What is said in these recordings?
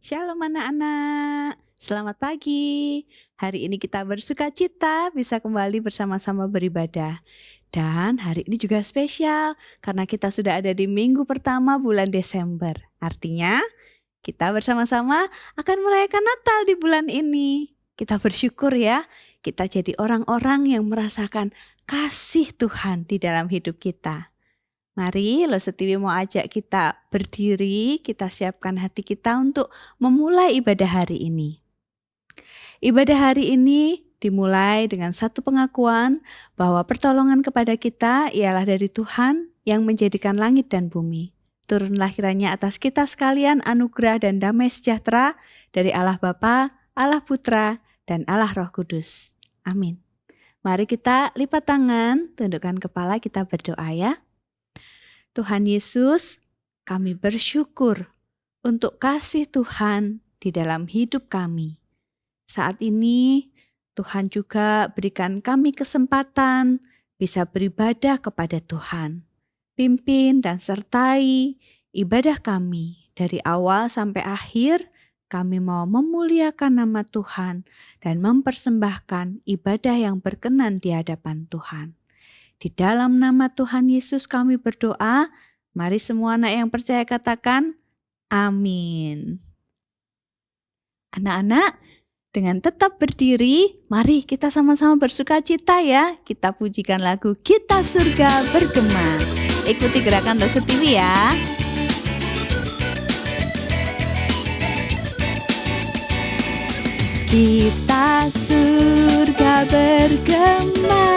Shalom anak-anak, selamat pagi. Hari ini kita bersukacita bisa kembali bersama-sama beribadah. Dan hari ini juga spesial karena kita sudah ada di minggu pertama bulan Desember. Artinya kita bersama-sama akan merayakan Natal di bulan ini. Kita bersyukur ya, kita jadi orang-orang yang merasakan kasih Tuhan di dalam hidup kita. Mari Lo Setiwi mau ajak kita berdiri, kita siapkan hati kita untuk memulai ibadah hari ini. Ibadah hari ini dimulai dengan satu pengakuan bahwa pertolongan kepada kita ialah dari Tuhan yang menjadikan langit dan bumi. Turunlah kiranya atas kita sekalian anugerah dan damai sejahtera dari Allah Bapa, Allah Putra, dan Allah Roh Kudus. Amin. Mari kita lipat tangan, tundukkan kepala, kita berdoa ya. Tuhan Yesus, kami bersyukur untuk kasih Tuhan di dalam hidup kami. Saat ini Tuhan juga berikan kami kesempatan bisa beribadah kepada Tuhan. Pimpin dan sertai ibadah kami dari awal sampai akhir. Kami mau memuliakan nama Tuhan dan mempersembahkan ibadah yang berkenan di hadapan Tuhan. Di dalam nama Tuhan Yesus kami berdoa, mari semua anak yang percaya katakan, amin. Anak-anak, dengan tetap berdiri, mari kita sama-sama bersukacita ya. Kita pujikan lagu Kita Surga Bergema. Ikuti gerakan Lo Setiwi ya. Kita surga bergema,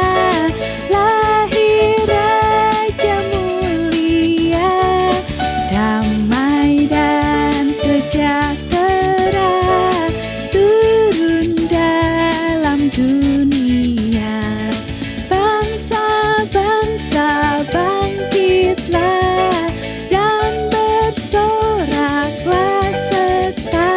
lahir Raja mulia, damai dan sejahtera turun dalam dunia. Bangsa-bangsa bangkitlah dan bersoraklah serta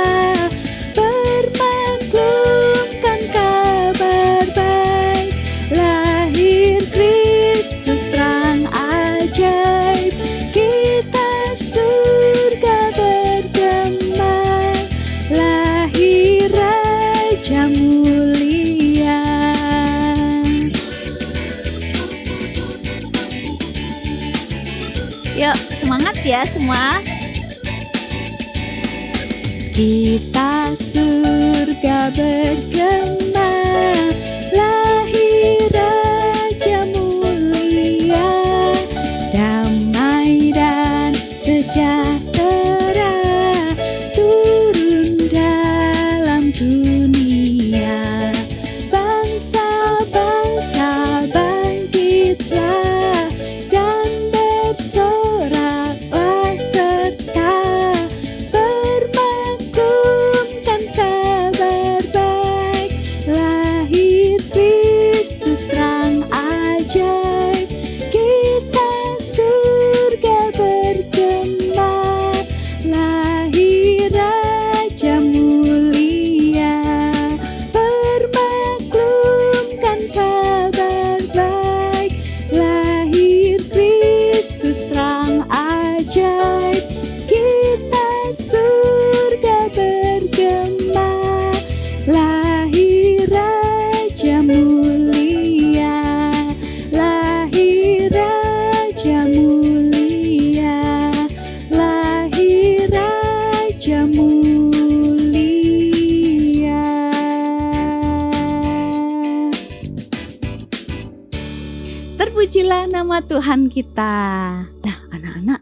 bermaklumkan kabar baik, lahir Kristus terang ajaib. Kita surga bergema, lahir Raja mulia. Yuk semangat ya semua. Kita surga bergema, lahir Raja mulia, damai dan sejahtera turun dalam dunia. Bangsa-bangsa bangkitlah dan bersoraklah serta bermaklumkan kabar baik, lahir Kristus terang ajaib. Kita surga bergema, lahir Raja mulia, bermaklumkan kabar baik, lahir Kristus terang ajaib. Kita surga bergema, lahir Raja mulia, lahir Raja mulia, lahir Raja mulia. Terpujilah nama Tuhan kita. Nah, anak-anak,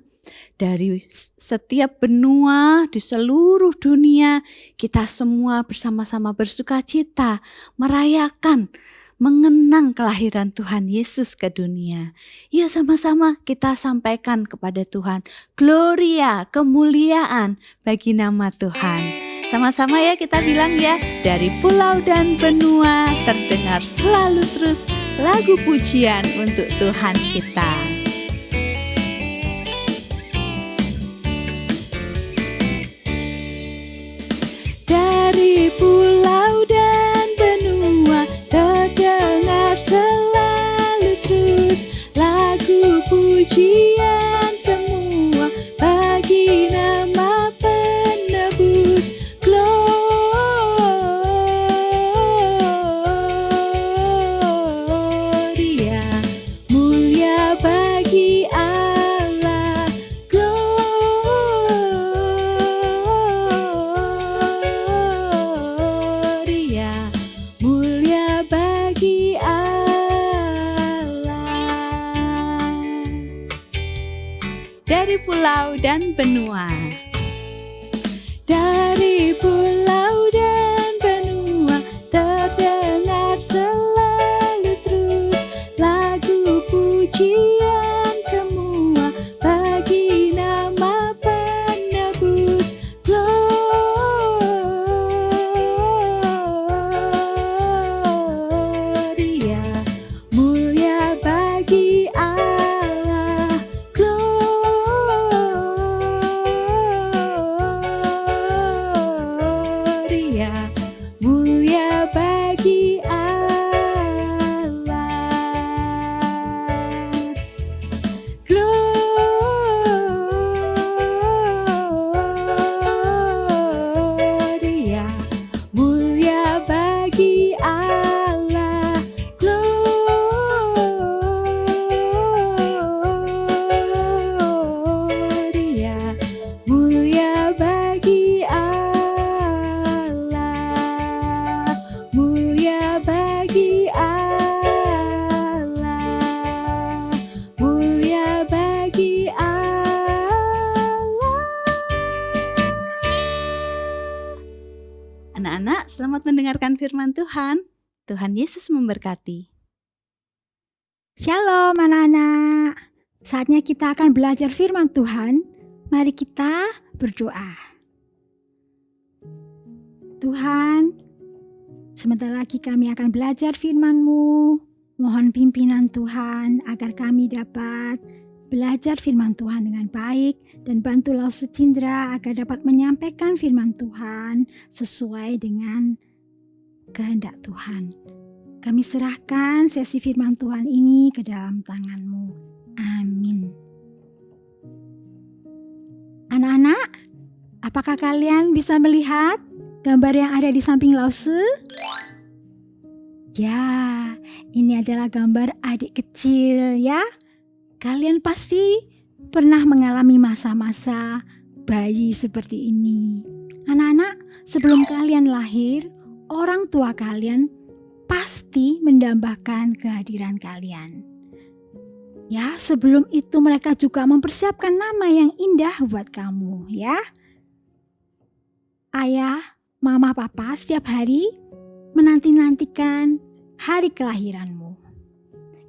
dari setiap benua di seluruh dunia, kita semua bersama-sama bersukacita merayakan, mengenang kelahiran Tuhan Yesus ke dunia. Yuk sama-sama kita sampaikan kepada Tuhan gloria, kemuliaan bagi nama Tuhan. Sama-sama ya kita bilang ya, dari pulau dan benua terdengar selalu terus lagu pujian untuk Tuhan kita. Dari pulau dan benua terdengar selalu terus lagu pujian semua bagi nama penebus. pulau dan benua. Dari pulau dan benua terdengar selalu terus lagu pujian semua bagi nama penebus. Gloria, mulia bagi Allah. Gloria, mulia bagi Allah. Gloria, mulia bagi Allah. Gloria, mulia bagi Allah. Mulia bagi Allah. Mulia bagi Allah. Anak-anak, selamat mendengarkan firman Tuhan. Tuhan Yesus memberkati. Shalom anak-anak. Saatnya kita akan belajar firman Tuhan. Mari kita berdoa. Tuhan, sebentar lagi kami akan belajar firman-Mu. Mohon pimpinan Tuhan agar kami dapat belajar firman Tuhan dengan baik dan bantulah Secindra agar dapat menyampaikan firman Tuhan sesuai dengan kehendak Tuhan. Kami serahkan sesi firman Tuhan ini ke dalam tangan-Mu. Amin. Anak-anak, apakah kalian bisa melihat gambar yang ada di samping Lause? Ya, ini adalah gambar adik kecil ya. Kalian pasti pernah mengalami masa-masa bayi seperti ini. Anak-anak, sebelum kalian lahir, orang tua kalian pasti mendambakan kehadiran kalian. Ya, sebelum itu mereka juga mempersiapkan nama yang indah buat kamu ya. Ayah, mama, papa setiap hari menanti-nantikan hari kelahiranmu.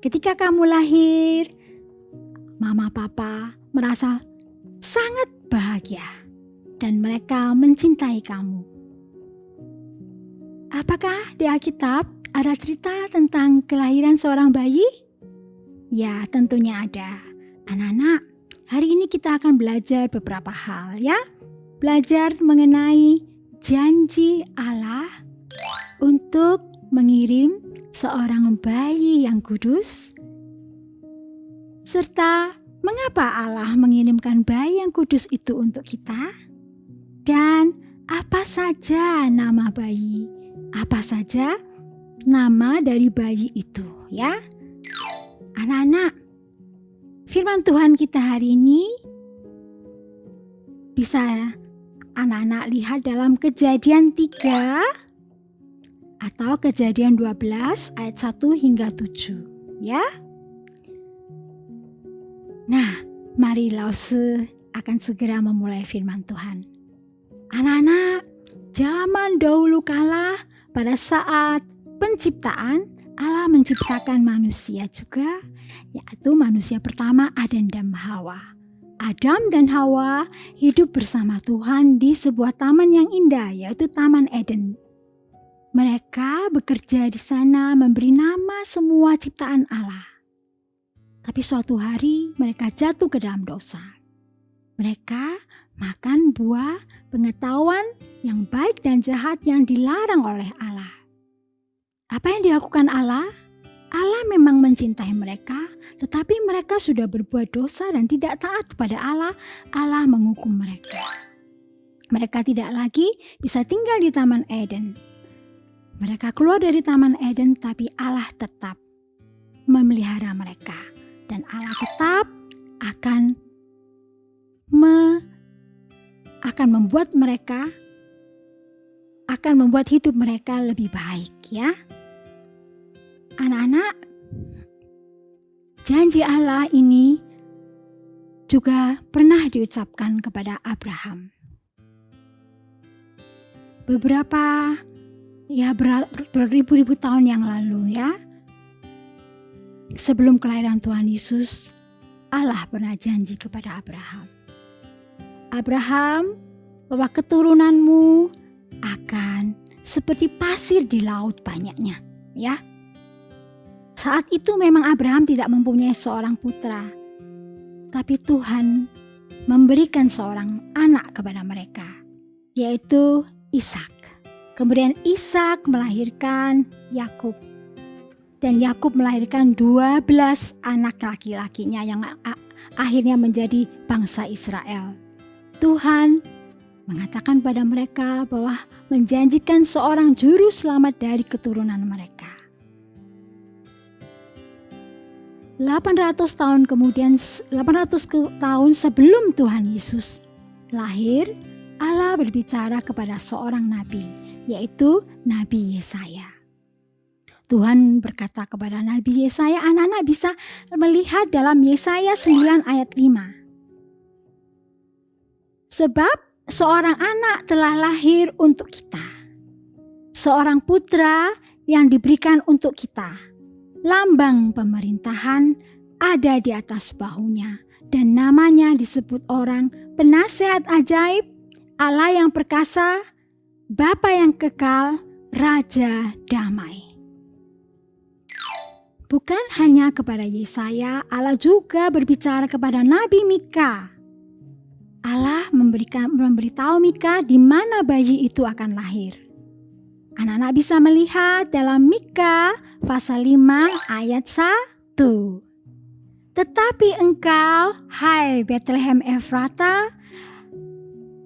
Ketika kamu lahir, mama, papa merasa sangat bahagia dan mereka mencintai kamu. Apakah di Alkitab ada cerita tentang kelahiran seorang bayi? Ya, tentunya ada. Anak-anak, hari ini kita akan belajar beberapa hal ya. Belajar mengenai janji Allah untuk mengirim seorang bayi yang kudus. Serta mengapa Allah mengirimkan bayi yang kudus itu untuk kita. Dan apa saja nama bayi, apa saja nama dari bayi itu ya. Anak-anak, firman Tuhan kita hari ini bisa anak-anak lihat dalam Kejadian 3 atau Kejadian 12 ayat 1 hingga 7 ya. Nah, mari Lause akan segera memulai firman Tuhan. Anak-anak, zaman dahulu kala pada saat penciptaan, Allah menciptakan manusia juga, yaitu manusia pertama Adam dan Hawa. Adam dan Hawa hidup bersama Tuhan di sebuah taman yang indah, yaitu Taman Eden. Mereka bekerja di sana memberi nama semua ciptaan Allah. Tapi suatu hari mereka jatuh ke dalam dosa. Mereka makan buah pengetahuan yang baik dan jahat yang dilarang oleh Allah. Apa yang dilakukan Allah? Allah memang mencintai mereka, tetapi mereka sudah berbuat dosa dan tidak taat kepada Allah. Allah menghukum mereka. Mereka tidak lagi bisa tinggal di Taman Eden. Mereka keluar dari Taman Eden, tapi Allah tetap memelihara mereka. Dan Allah tetap akan membuat hidup mereka lebih baik ya. Anak-anak, janji Allah ini juga pernah diucapkan kepada Abraham. Beberapa beribu-ribu tahun yang lalu ya, sebelum kelahiran Tuhan Yesus, Allah pernah janji kepada Abraham. Abraham, bahwa keturunanmu akan seperti pasir di laut banyaknya, ya. Saat itu memang Abraham tidak mempunyai seorang putra, tapi Tuhan memberikan seorang anak kepada mereka, yaitu Ishak. Kemudian Ishak melahirkan Yakub. Dan Yakub melahirkan 12 anak laki-lakinya yang akhirnya menjadi bangsa Israel. Tuhan mengatakan pada mereka bahwa menjanjikan seorang juru selamat dari keturunan mereka. 800 tahun sebelum Tuhan Yesus lahir, Allah berbicara kepada seorang nabi, yaitu Nabi Yesaya. Tuhan berkata kepada Nabi Yesaya, anak-anak bisa melihat dalam Yesaya 9 ayat 5. Sebab seorang anak telah lahir untuk kita, seorang putra yang diberikan untuk kita. Lambang pemerintahan ada di atas bahunya, dan namanya disebut orang Penasehat Ajaib, Allah yang perkasa, Bapa yang kekal, Raja Damai. Bukan hanya kepada Yesaya, Allah juga berbicara kepada Nabi Mika. Allah memberitahu Mika di mana bayi itu akan lahir. Anak-anak bisa melihat dalam Mika pasal 5 ayat 1. Tetapi engkau, hai Bethlehem Efrata,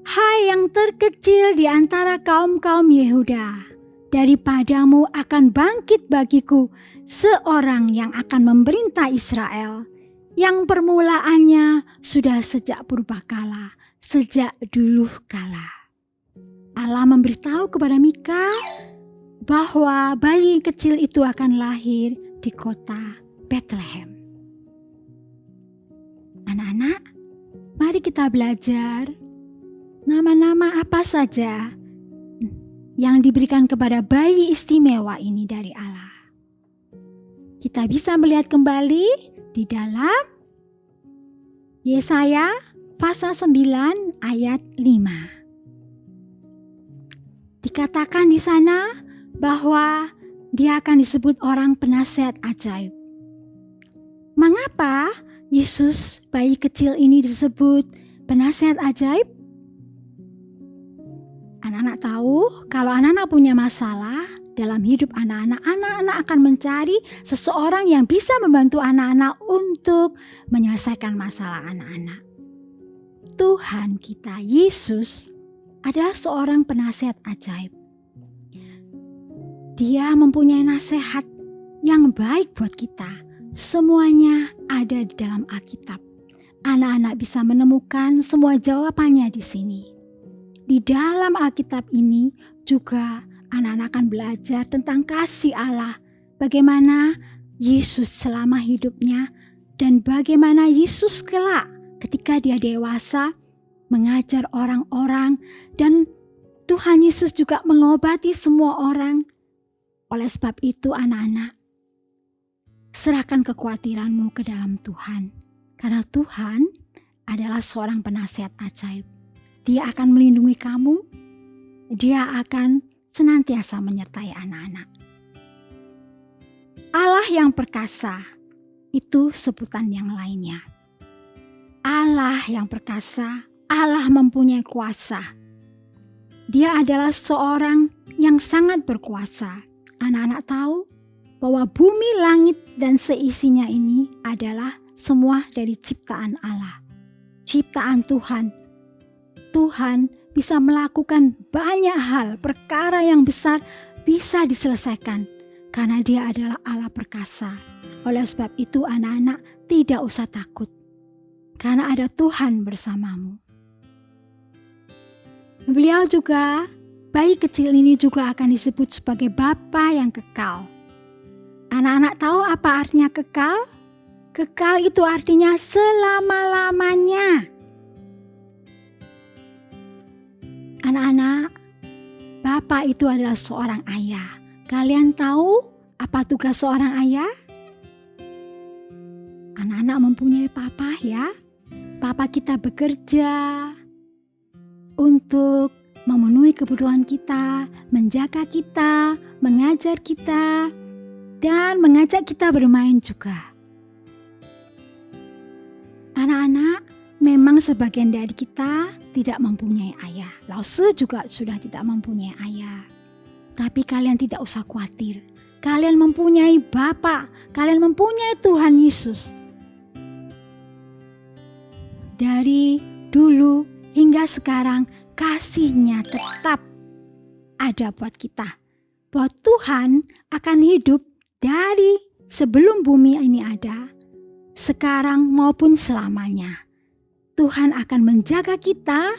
hai yang terkecil di antara kaum-kaum Yehuda, daripadamu akan bangkit bagiku seorang yang akan memerintah Israel, yang permulaannya sudah sejak purbakala, sejak dulu kala. Allah memberitahu kepada Mika bahwa bayi kecil itu akan lahir di kota Bethlehem. Anak-anak, mari kita belajar nama-nama apa saja yang diberikan kepada bayi istimewa ini dari Allah. Kita bisa melihat kembali di dalam Yesaya pasal 9 ayat 5. Dikatakan di sana bahwa dia akan disebut orang penasehat ajaib. Mengapa Yesus bayi kecil ini disebut penasehat ajaib? Anak-anak tahu kalau anak-anak punya masalah dalam hidup anak-anak akan mencari seseorang yang bisa membantu anak-anak untuk menyelesaikan masalah anak-anak. Tuhan kita, Yesus, adalah seorang penasehat ajaib. Dia mempunyai nasihat yang baik buat kita. Semuanya ada di dalam Alkitab. Anak-anak bisa menemukan semua jawabannya di sini. Di dalam Alkitab ini juga anak-anak akan belajar tentang kasih Allah, bagaimana Yesus selama hidupnya, dan bagaimana Yesus kelak ketika dia dewasa mengajar orang-orang, dan Tuhan Yesus juga mengobati semua orang. Oleh sebab itu anak-anak, serahkan kekhawatiranmu ke dalam Tuhan, karena Tuhan adalah seorang penasehat ajaib. Dia akan melindungi kamu, dia akan senantiasa menyertai anak-anak. Allah yang perkasa, itu sebutan yang lainnya. Allah yang perkasa, Allah mempunyai kuasa. Dia adalah seorang yang sangat berkuasa. Anak-anak tahu bahwa bumi, langit, dan seisinya ini adalah semua dari ciptaan Allah. Ciptaan Tuhan. Tuhan bisa melakukan banyak hal, perkara yang besar bisa diselesaikan karena dia adalah Allah perkasa. Oleh sebab itu anak-anak tidak usah takut karena ada Tuhan bersamamu. Beliau juga, bayi kecil ini juga akan disebut sebagai Bapa yang kekal. Anak-anak tahu apa artinya kekal? Kekal itu artinya selama-lamanya. Anak-anak, Bapak itu adalah seorang ayah. Kalian tahu apa tugas seorang ayah? Anak-anak mempunyai papa ya. Papa kita bekerja untuk memenuhi kebutuhan kita, menjaga kita, mengajar kita, dan mengajak kita bermain juga. Anak-anak, memang sebagian dari kita tidak mempunyai ayah. Lause juga sudah tidak mempunyai ayah. Tapi kalian tidak usah khawatir. Kalian mempunyai Bapa, kalian mempunyai Tuhan Yesus. Dari dulu hingga sekarang kasih-Nya tetap ada buat kita. Bahwa Tuhan akan hidup dari sebelum bumi ini ada, sekarang maupun selamanya. Tuhan akan menjaga kita,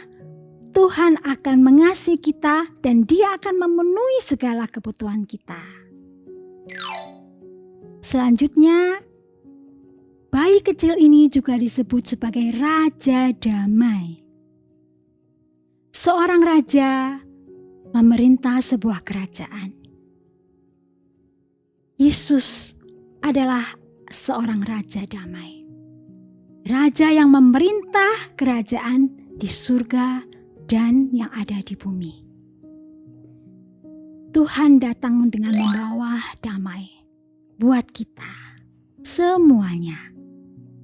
Tuhan akan mengasihi kita, dan Dia akan memenuhi segala kebutuhan kita. Selanjutnya, bayi kecil ini juga disebut sebagai Raja Damai. Seorang raja memerintah sebuah kerajaan. Yesus adalah seorang Raja Damai. Raja yang memerintah kerajaan di surga dan yang ada di bumi. Tuhan datang dengan membawa damai buat kita semuanya.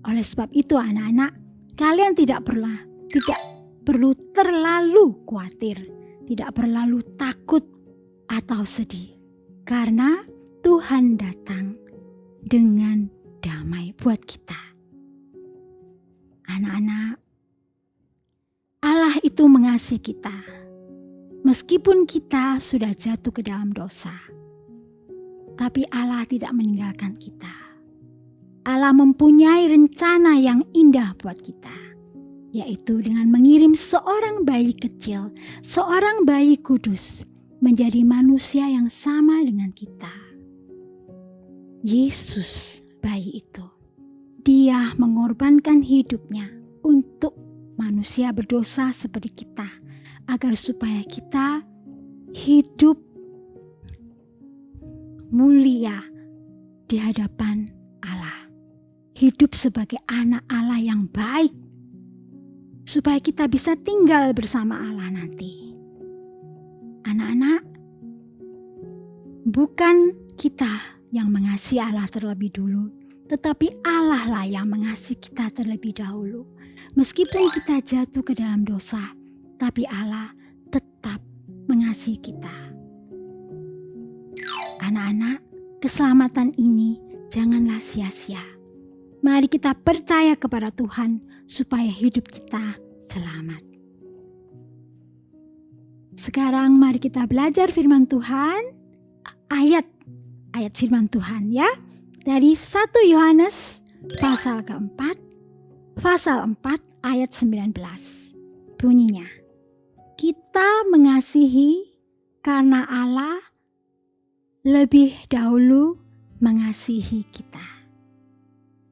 Oleh sebab itu anak-anak, kalian tidak perlu terlalu khawatir, tidak perlu takut atau sedih. Karena Tuhan datang dengan damai buat kita. Anak-anak, Allah itu mengasihi kita. Meskipun kita sudah jatuh ke dalam dosa, tapi Allah tidak meninggalkan kita. Allah mempunyai rencana yang indah buat kita, yaitu dengan mengirim seorang bayi kecil, seorang bayi kudus, menjadi manusia yang sama dengan kita. Yesus, bayi itu, Dia mengorbankan hidupnya untuk manusia berdosa seperti kita, agar supaya kita hidup mulia di hadapan Allah. Hidup sebagai anak Allah yang baik, supaya kita bisa tinggal bersama Allah nanti. Anak-anak, bukan kita yang mengasihi Allah terlebih dulu, tetapi Allah lah yang mengasihi kita terlebih dahulu. Meskipun kita jatuh ke dalam dosa, tapi Allah tetap mengasihi kita. Anak-anak, keselamatan ini janganlah sia-sia. Mari kita percaya kepada Tuhan supaya hidup kita selamat. Sekarang mari kita belajar firman Tuhan, ayat firman Tuhan ya. Dari 1 Yohanes pasal keempat, pasal 4 ayat 19. Bunyinya, kita mengasihi karena Allah lebih dahulu mengasihi kita.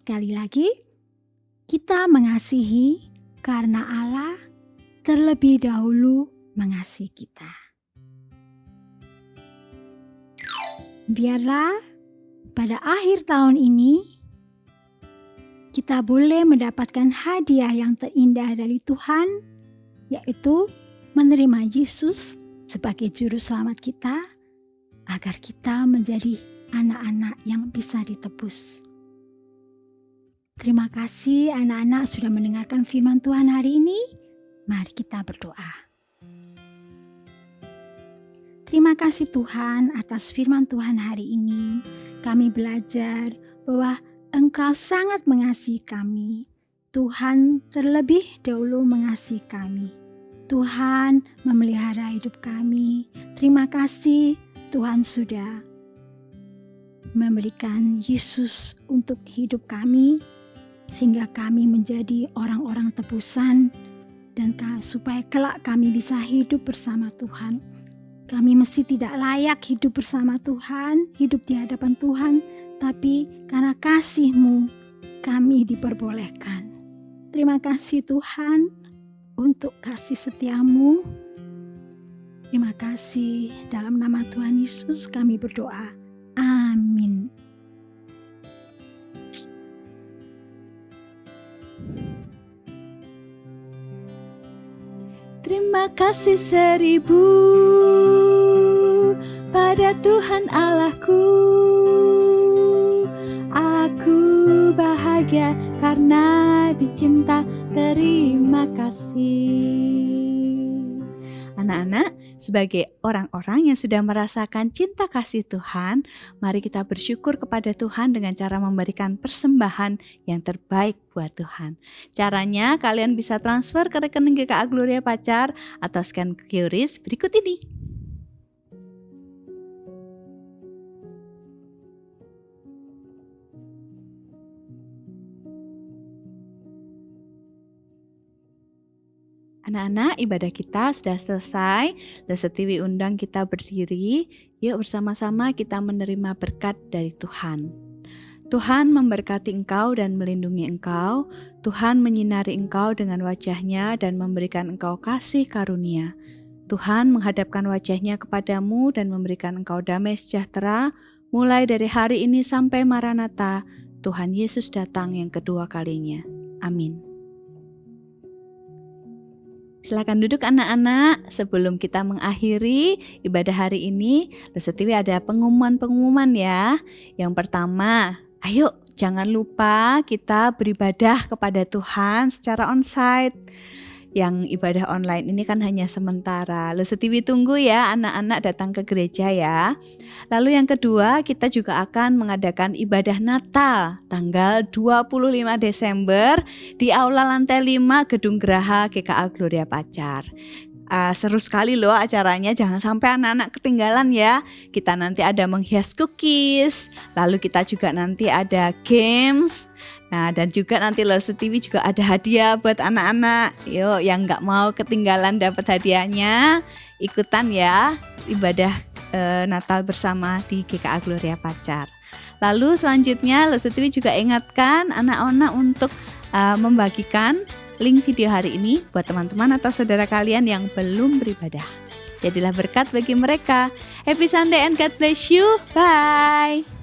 Sekali lagi, kita mengasihi karena Allah terlebih dahulu mengasihi kita. Biarlah pada akhir tahun ini kita boleh mendapatkan hadiah yang terindah dari Tuhan, yaitu menerima Yesus sebagai juru selamat kita, agar kita menjadi anak-anak yang bisa ditebus. Terima kasih anak-anak sudah mendengarkan firman Tuhan hari ini. Mari kita berdoa. Terima kasih Tuhan atas firman Tuhan hari ini. Kami belajar bahwa Engkau sangat mengasihi kami. Tuhan terlebih dahulu mengasihi kami. Tuhan memelihara hidup kami. Terima kasih Tuhan sudah memberikan Yesus untuk hidup kami, sehingga kami menjadi orang-orang tebusan, dan supaya kelak kami bisa hidup bersama Tuhan. Kami mesti tidak layak hidup bersama Tuhan, hidup di hadapan Tuhan, tapi karena kasih-Mu, kami diperbolehkan. Terima kasih Tuhan untuk kasih setiamu. Terima kasih, dalam nama Tuhan Yesus kami berdoa. Amin. Terima kasih 1000 pada Tuhan Allahku. Aku bahagia karena dicinta. Terima kasih. Anak-anak, sebagai orang-orang yang sudah merasakan cinta kasih Tuhan, mari kita bersyukur kepada Tuhan dengan cara memberikan persembahan yang terbaik buat Tuhan. Caranya kalian bisa transfer ke rekening GKA Gloria Pacar atau scan QRIS berikut ini. Anak-anak, ibadah kita sudah selesai. Lesetiwi undang kita berdiri. Yuk bersama-sama kita menerima berkat dari Tuhan. Tuhan memberkati engkau dan melindungi engkau. Tuhan menyinari engkau dengan wajah-Nya dan memberikan engkau kasih karunia. Tuhan menghadapkan wajah-Nya kepadamu dan memberikan engkau damai sejahtera. Mulai dari hari ini sampai Maranatha, Tuhan Yesus datang yang kedua kalinya. Amin. Silakan duduk anak-anak. Sebelum kita mengakhiri ibadah hari ini, Lesetiwi ada pengumuman-pengumuman ya. Yang pertama, ayo jangan lupa kita beribadah kepada Tuhan secara onsite. Yang ibadah online ini kan hanya sementara. Lesetiwi tunggu ya anak-anak datang ke gereja ya. Lalu yang kedua, kita juga akan mengadakan ibadah Natal tanggal 25 Desember di Aula Lantai 5 Gedung Geraha GKA Gloria Pacar. Seru sekali loh acaranya, jangan sampai anak-anak ketinggalan ya. Kita nanti ada menghias cookies, lalu kita juga nanti ada games. Nah, dan juga nanti Lesetiwi juga ada hadiah buat anak-anak. Yuk, yang nggak mau ketinggalan dapat hadiahnya, ikutan ya ibadah Natal bersama di GKA Gloria Pacar. Lalu selanjutnya Lesetiwi juga ingatkan anak-anak untuk membagikan link video hari ini buat teman-teman atau saudara kalian yang belum beribadah. Jadilah berkat bagi mereka. Happy Sunday and God bless you. Bye.